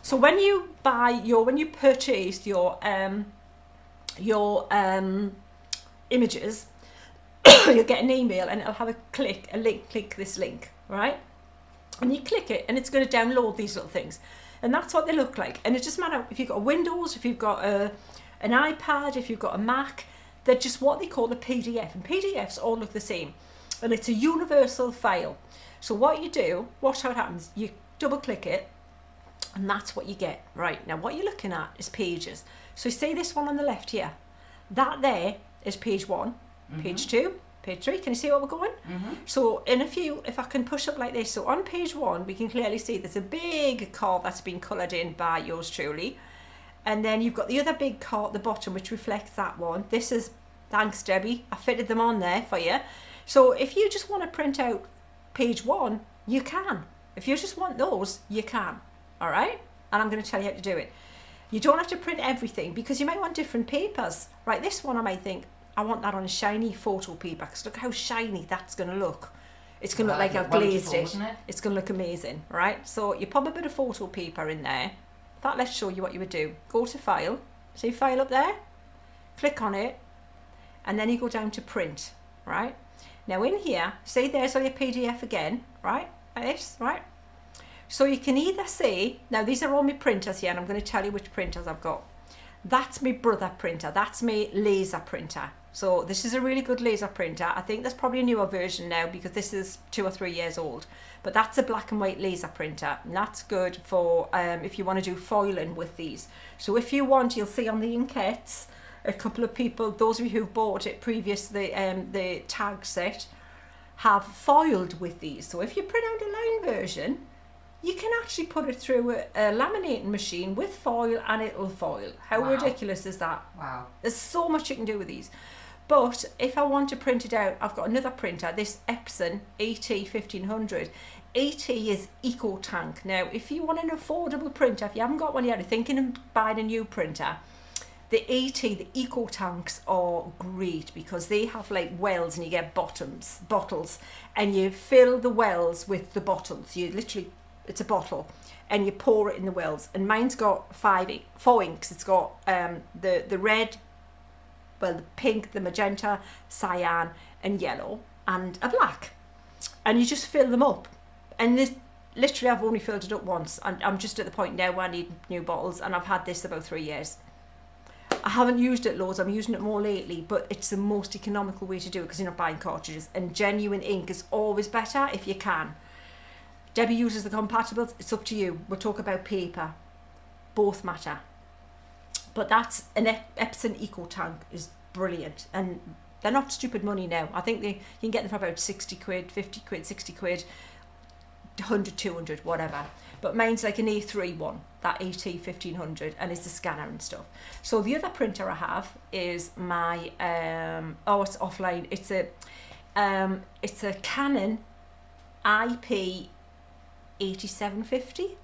So when you purchase your images, you'll get an email and it'll have a link, click this link, right? And you click it and it's going to download these little things. And that's what they look like. And it doesn't matter if you've got a Windows, if you've got an iPad, if you've got a Mac, they're just what they call a PDF. And PDFs all look the same. And it's a universal file. So what you do, watch how it happens. You double click it and that's what you get. Right, now what you're looking at is pages. So you see this one on the left here. That there is page 1, page 2, page 3. Can you see where we're going? So if I can push up like this, so on page 1 we can clearly see there's a big card that's been coloured in by yours truly, and then you've got the other big card at the bottom which reflects that one. This is, thanks Debbie, I fitted them on there for you. So if you just want to print out page 1, you can. If you just want those, you can. All right, and I'm going to tell you how to do it. You don't have to print everything because you might want different papers. Right, this one I might think I want that on a shiny photo paper because look how shiny that's going to look. It's going to look like I've glazed it. It's going to look amazing, right? So you pop a bit of photo paper in there. That, let's show you what you would do. Go to File, see File up there? Click on it, and then you go down to Print, right? Now in here, see there's all your PDF again, right? Like this, right? So you can either say, now these are all my printers here, and I'm going to tell you which printers I've got. That's my Brother printer, that's my laser printer. So this is a really good laser printer. I think there's probably a newer version now because this is 2 or 3 years old. But that's a black and white laser printer, and that's good for if you want to do foiling with these. So if you want, you'll see on the inkettes, a couple of people, those of you who've bought it previously, the tag set, have foiled with these. So if you print out a line version, you can actually put it through a laminating machine with foil and it'll foil. How ridiculous is that? Wow. There's so much you can do with these. But if I want to print it out, I've got another printer, this Epson AT1500. AT is Eco Tank. Now, if you want an affordable printer, if you haven't got one yet, thinking of buying a new printer, the AT, the Eco Tanks are great because they have like wells and you get bottles, and you fill the wells with the bottles. You literally, it's a bottle and you pour it in the wells, and mine's got 4 inks. It's got the red, well, the pink, the magenta, cyan and yellow and a black, and you just fill them up. And this, literally I've only filled it up once, and I'm just at the point now where I need new bottles, and I've had this about 3 years. I haven't used it loads, I'm using it more lately, but it's the most economical way to do it because you're not buying cartridges, and genuine ink is always better if you can. Debbie uses the compatibles, it's up to you. We'll talk about paper, both matter. But that's an Epson Eco Tank is brilliant, and they're not stupid money now. I think you can get them for about 60 quid, 50 quid, 60 quid, 100, 200, whatever. But mine's like an A3 one, that AT1500, and it's a scanner and stuff. So the other printer I have is my, it's offline. It's a Canon IP 8750.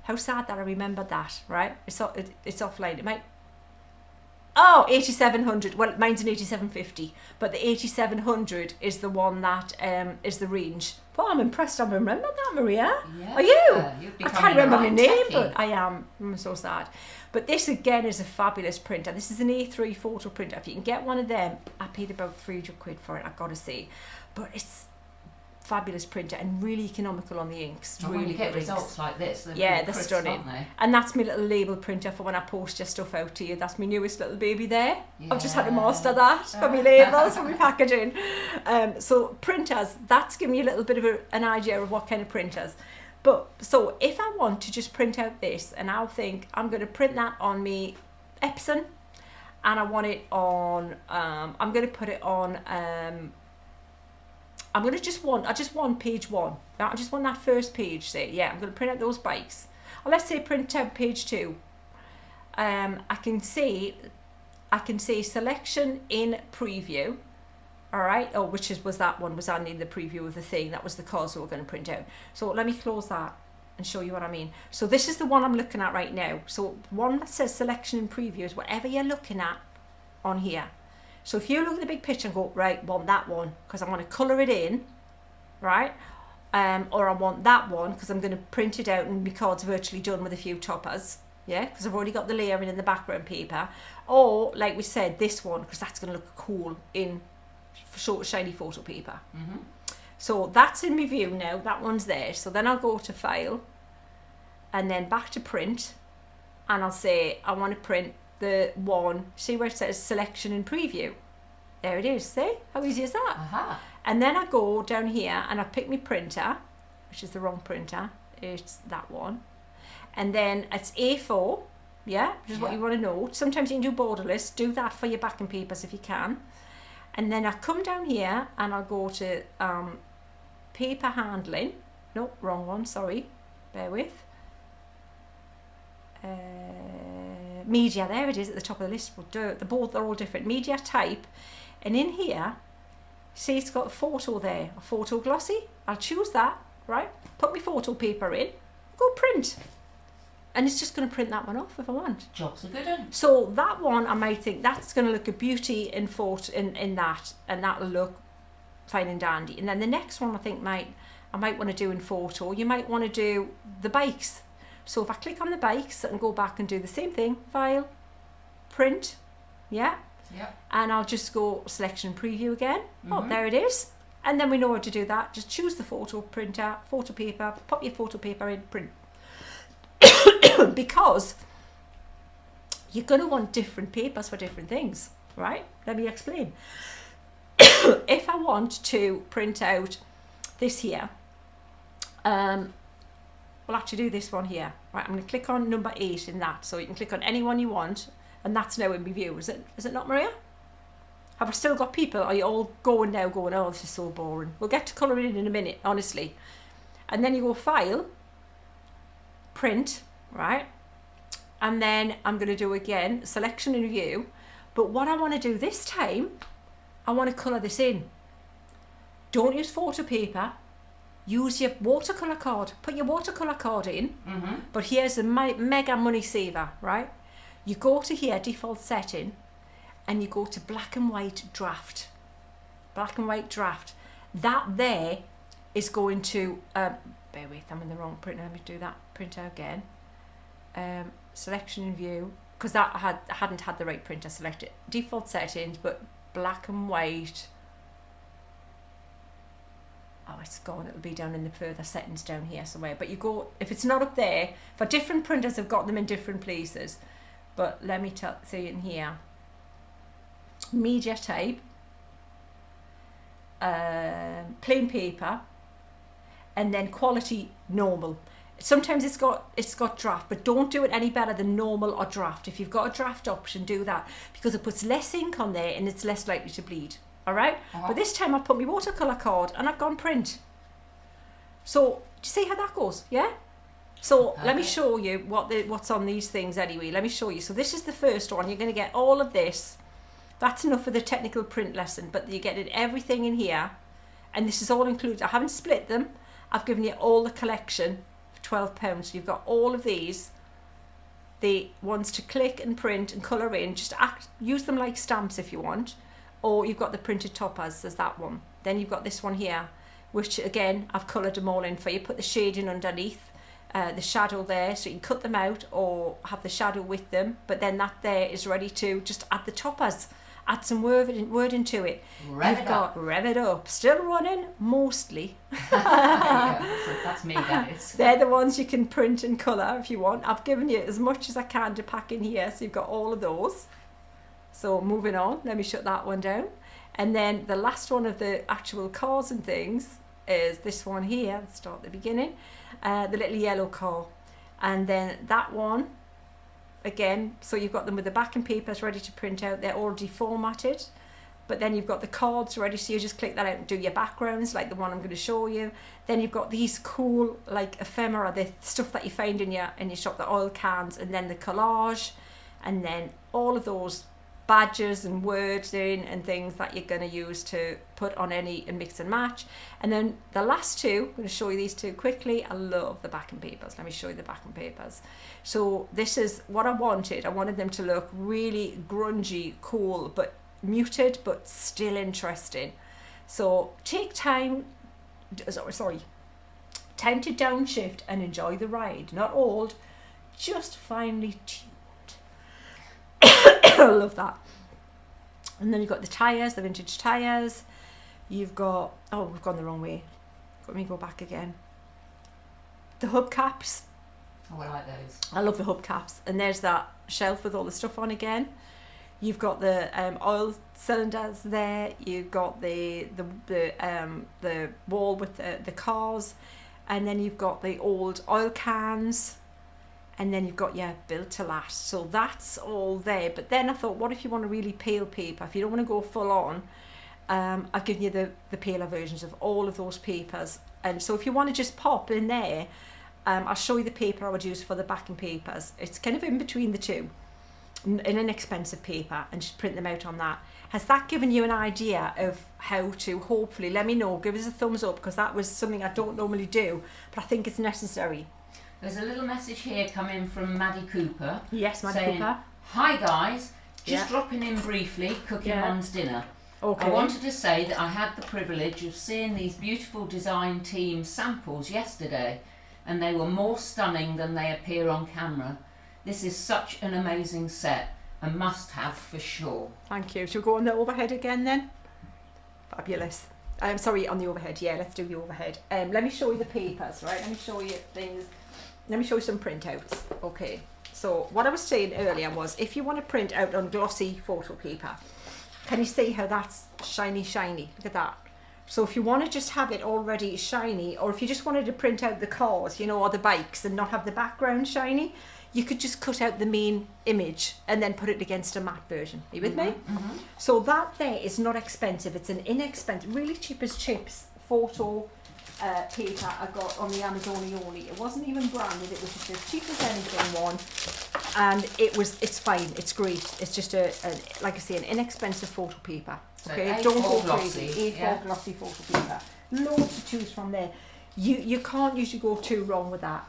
How sad that I remembered that, right? It's offline. It might, 8700. Well, mine's an 8750, but the 8700 is the one that is the range. Well, I'm impressed I remembered that, Maria. Yeah, are you? I can't remember your name, but I am. I'm so sad. But this again is a fabulous printer. This is an A3 photo printer. If you can get one of them, I paid about 300 quid for it, I've got to say. But it's fabulous printer and really economical on the inks. And really when you get good results inks. like this, they're crisp, stunning. aren't they? And that's my little label printer for when I post your stuff out to you. That's my newest little baby there. Yeah. I've just had to master that for my labels, for my packaging. So printers, that's giving you a little bit of an idea of what kind of printers. But so if I want to just print out this, and I'll think I'm going to print that on me Epson, and I want it on, I'm going to put it on, I just want page 1. I just want that first page, say, yeah, I'm going to print out those bikes. Or let's say print out page 2. I can say selection in preview. All right, was that one, was only in the preview of the thing. That was the cars we were going to print out. So let me close that and show you what I mean. So this is the one I'm looking at right now. So one that says selection in preview is whatever you're looking at on here. So if you look at the big picture and go, right, want that one, because I want to colour it in, right? or I want that one because I'm going to print it out and my card's virtually done with a few toppers, yeah, because I've already got the layering in the background paper. Or like we said, this one, because that's going to look cool in short shiny photo paper. So that's in my view now, that one's there. So then I'll go to file and then back to print, and I'll say I want to print the one, see where it says selection and preview, there it is. See how easy is that? And then I go down here and I pick my printer, which is the wrong printer, it's that one, and then it's A4, yeah, which is what you want to know. Sometimes you can do borderless, do that for your backing papers if you can. And then I come down here and I'll go to paper handling, no, wrong one, sorry, bear with, media, there it is at the top of the list, they're all different, media type, and in here, see it's got a photo there, a photo glossy, I'll choose that, right, put my photo paper in, go print, and it's just going to print that one off if I want. Job's a good one. So that one, I might think that's going to look a beauty in photo in that, and that'll look fine and dandy. And then the next one I think I might want to do in photo, you might want to do the bikes. So if I click on the bikes and go back and do the same thing, file, print, yeah, and I'll just go selection preview again. Oh, there it is. And then we know how to do that. Just choose the photo printer, photo paper, pop your photo paper in, print. Because you're going to want different papers for different things, right? Let me explain. If I want to print out this here, we'll actually do this one here, right? I'm going to click on number 8 in that, so you can click on any one you want, and that's now in review. Is it not, Maria? Have I still got people? Are you all going now, going, oh, this is so boring? We'll get to colouring in a minute, honestly. And then you go file, print, right? And then I'm going to do again selection and view, but what I want to do this time, I want to colour this in. Don't use photo paper, use your watercolour card. Put your watercolour card in, but here's a mega money saver, right? You go to here, default setting, and you go to black and white draft. Black and white draft. That there is going to, bear with, I'm in the wrong printer, let me do that printer again. Selection and view, because that I hadn't had the right printer selected. Default settings, but black and white. Oh, it's gone. It'll be down in the further settings down here somewhere. But you go, if it's not up there, for different printers have got them in different places. But let me see in here. Media type, plain paper, and then quality normal. Sometimes it's got draft, but don't do it any better than normal or draft. If you've got a draft option, do that, because it puts less ink on there and it's less likely to bleed. All right? But this time I've put my watercolour card and I've gone print. So, do you see how that goes? Yeah? So let me show you what's on these things anyway. Let me show you. So this is the first one. You're going to get all of this. That's enough for the technical print lesson, but you're getting everything in here. And this is all included. I haven't split them. I've given you all the collection for £12. So you've got all of these. The ones to click and print and colour in. Just use them like stamps if you want. Or you've got the printed toppers. There's that one. Then you've got this one here, which again, I've coloured them all in for you. Put the shading underneath. The shadow there, so you can cut them out or have the shadow with them, but then that there is ready to just add the toppers, add some word into it. Rev it up. Still running, mostly. Yeah, so that's me, guys. They're the ones you can print and colour if you want. I've given you as much as I can to pack in here, so you've got all of those. So moving on, let me shut that one down. And then the last one of the actual cards and things is this one here. Let's start at the beginning. The little yellow car, and then that one again, so you've got them with the backing papers ready to print out. They're already formatted, but then you've got the cards ready, so you just click that out and do your backgrounds like the one I'm going to show you. Then you've got these cool like ephemera, the stuff that you find in your shop, the oil cans, and then the collage, and then all of those badges and words in and things that you're going to use to put on any and mix and match. And then the last two, I'm going to show you these two quickly. I love the backing papers. Let me show you the backing papers. So this is what I wanted. I wanted them to look really grungy, cool, but muted, but still interesting. So take time, sorry, Time to downshift and enjoy the ride. Not old, just finely tuned. I love that. And then you've got the tyres, the vintage tyres. You've got, oh, we've gone the wrong way. Let me go back again. The hubcaps. Oh, I like those. I love the hubcaps. And there's that shelf with all the stuff on again. You've got the oil cylinders there. You've got the wall with the cars, and then you've got the old oil cans, and then you've got built to last. So that's all there. But then I thought, what if you want a really pale paper? If you don't want to go full on, I've given you the paler versions of all of those papers. And so if you want to just pop in there, I'll show you the paper I would use for the backing papers. It's kind of in between the two. In an expensive paper, and just print them out on that. Has that given you an idea of how to, hopefully, let me know, give us a thumbs up, because that was something I don't normally do, but I think it's necessary. There's a little message here coming from Maddie Cooper. Yes, Maddie saying, Cooper. Hi guys, just dropping in briefly, cooking Mum's dinner. Okay. I wanted to say that I had the privilege of seeing these beautiful design team samples yesterday, and they were more stunning than they appear on camera. This is such an amazing set, a must-have for sure. Thank you. Shall we go on the overhead again then? Fabulous. Sorry, on the overhead. Yeah, let's do the overhead. Let me show you the papers, right? Let me show you things. Let me show you some printouts. Okay. So what I was saying earlier was, if you want to print out on glossy photo paper, can you see how that's shiny, shiny? Look at that. So if you want to just have it already shiny, or if you just wanted to print out the cars, you know, or the bikes and not have the background shiny, you could just cut out the main image and then put it against a matte version. Are you with me? Mm-hmm. So that there is not expensive. It's an inexpensive, really cheap as chips photo paper I got on the Amazonioli. It wasn't even branded. It was just as cheap as anything one. And it's fine. It's great. It's just like I say, an inexpensive photo paper. So Okay, don't go glossy, crazy. A4 glossy photo paper. Loads to choose from there. You can't usually go too wrong with that.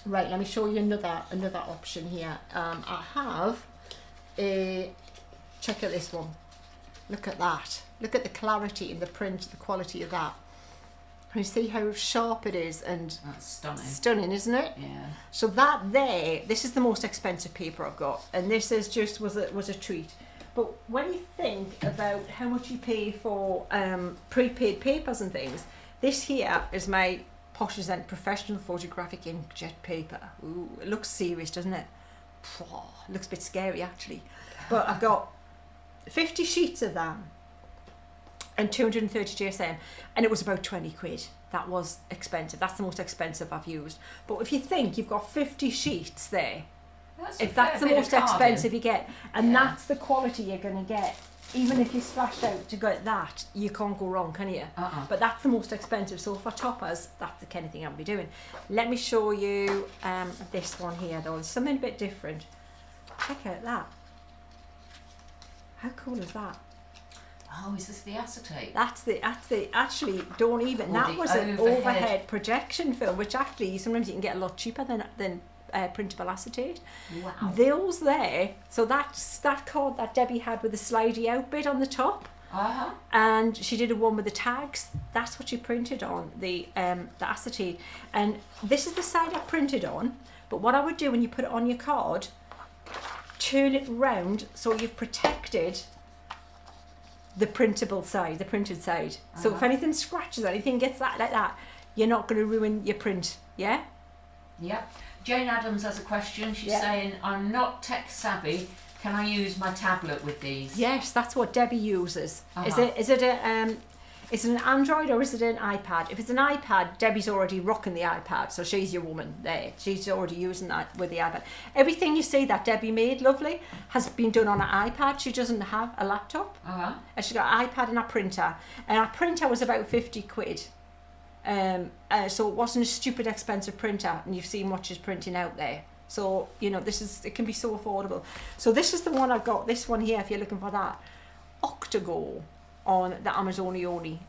Right, let me show you another option here. I have check out this one. Look at that. Look at the clarity in the print, the quality of that. Can you see how sharp it is? And that's stunning. Stunning, isn't it? Yeah. So that there, this is the most expensive paper I've got, and this is just was a treat. But when you think about how much you pay for prepaid papers and things, this here is my Posh as Professional Photographic Inkjet paper. Ooh, it looks serious, doesn't it? It looks a bit scary actually. But I've got 50 sheets of that and 230 GSM, and it was about 20 quid. That was expensive. That's the most expensive I've used. But if you think you've got 50 sheets there, if that's the most expensive you get, and that's the quality you're going to get, even if you splash out to get that, you can't go wrong, can you? But that's the most expensive. So for toppers, that's the kind of thing I'll be doing. Let me show you this one here though. It's something a bit different. Check out that. How cool is that? Oh, is this the acetate? That's the actually don't even. Or that was an overhead projection film, which actually sometimes you can get a lot cheaper than printable acetate. Wow. Those there, so that's that card that Debbie had with the slidey out bit on the top. And she did a one with the tags. That's what she printed on, the acetate. And this is the side I printed on. But what I would do when you put it on your card, turn it round so you've protected the printable side, the printed side. So if anything scratches, anything gets that like that, you're not going to ruin your print. Yeah? Yep. Jane Adams has a question. She's saying, I'm not tech savvy. Can I use my tablet with these? Yes, that's what Debbie uses. Is it an Android or is it an iPad? If it's an iPad, Debbie's already rocking the iPad, so she's your woman there. She's already using that with the iPad. Everything you see that Debbie made, lovely, has been done on an iPad. She doesn't have a laptop. And she's got an iPad and a printer. And our printer was about 50 quid. So it wasn't a stupid expensive printer, and you've seen what she's printing out there. So, you know, it can be so affordable. So this is the one I've got, this one here, if you're looking for that. Octago on the Amazonioli.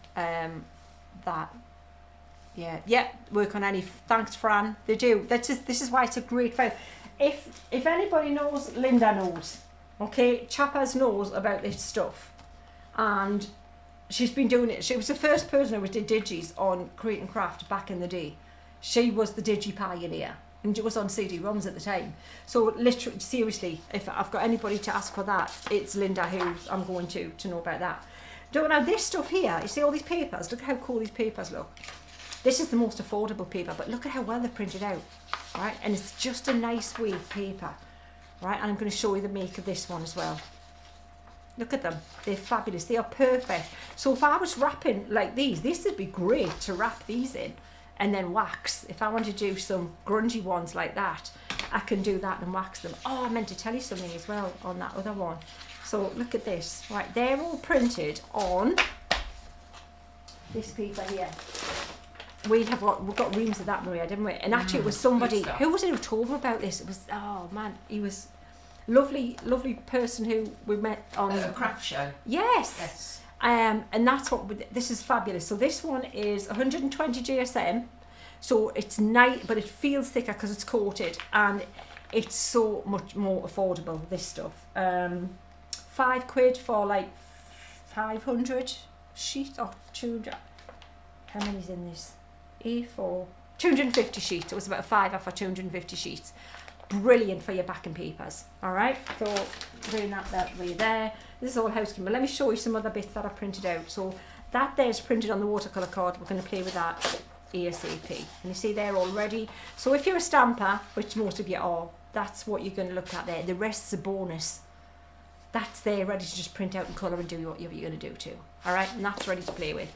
Work on any. Thanks, Fran. They do. This is why it's a great file. If anybody knows, Linda knows. Okay, Chappers knows about this stuff, and she's been doing it. She was the first person who did digis on Create and Craft back in the day. She was the digi pioneer, and it was on CD-ROMs at the time. So literally, seriously, if I've got anybody to ask for that, it's Linda who I'm going to know about that. Don't know this stuff here. You see all these papers? Look at how cool these papers look. This is the most affordable paper, but look at how well they're printed out, right? And it's just a nice weight paper, right? And I'm going to show you the make of this one as well. Look at them. They're fabulous. They are perfect. So if I was wrapping like these, this would be great to wrap these in and then wax. If I want to do some grungy ones like that, I can do that and wax them. Oh, I meant to tell you something as well on that other one. So look at this, right? They're all printed on this paper here. We've got reams of that, Maria, didn't we? And actually, it was somebody who was it who told me about this. It was, oh man, he was lovely person who we met on a craft show. Yes. And that's what this is fabulous. So this one is 120 GSM. So it's nice, but it feels thicker because it's coated, and it's so much more affordable. This stuff, £5 for like 500 sheets or 200. How many's in this? A4, 250 sheets. It was about a £5 for 250 sheets. Brilliant for your backing papers. All right, so doing that way there. This is all housekeeping, but let me show you some other bits that I printed out. So that there's printed on the watercolour card. We're going to play with that ASAP. And you see there already. So if you're a stamper, which most of you are, that's what you're going to look at there. The rest's a bonus. That's there ready to just print out and colour and do whatever you're going to do too. All right, and that's ready to play with.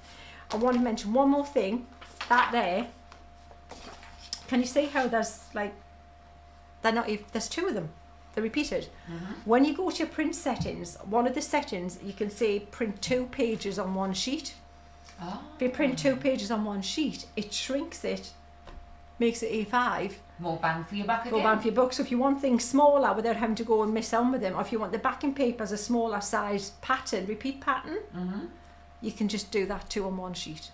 I want to mention one more thing. That there, can you see how there's like, they're not, there's two of them, they're repeated. When you go to your print settings, one of the settings you can say print 2 pages on one sheet. If you print 2 pages on one sheet, it shrinks it, makes it A5. More bang for your buck again. More bang for your buck. So if you want things smaller without having to go and mess on with them, or if you want the backing papers a smaller size pattern, repeat pattern, you can just do that 2 on one sheet.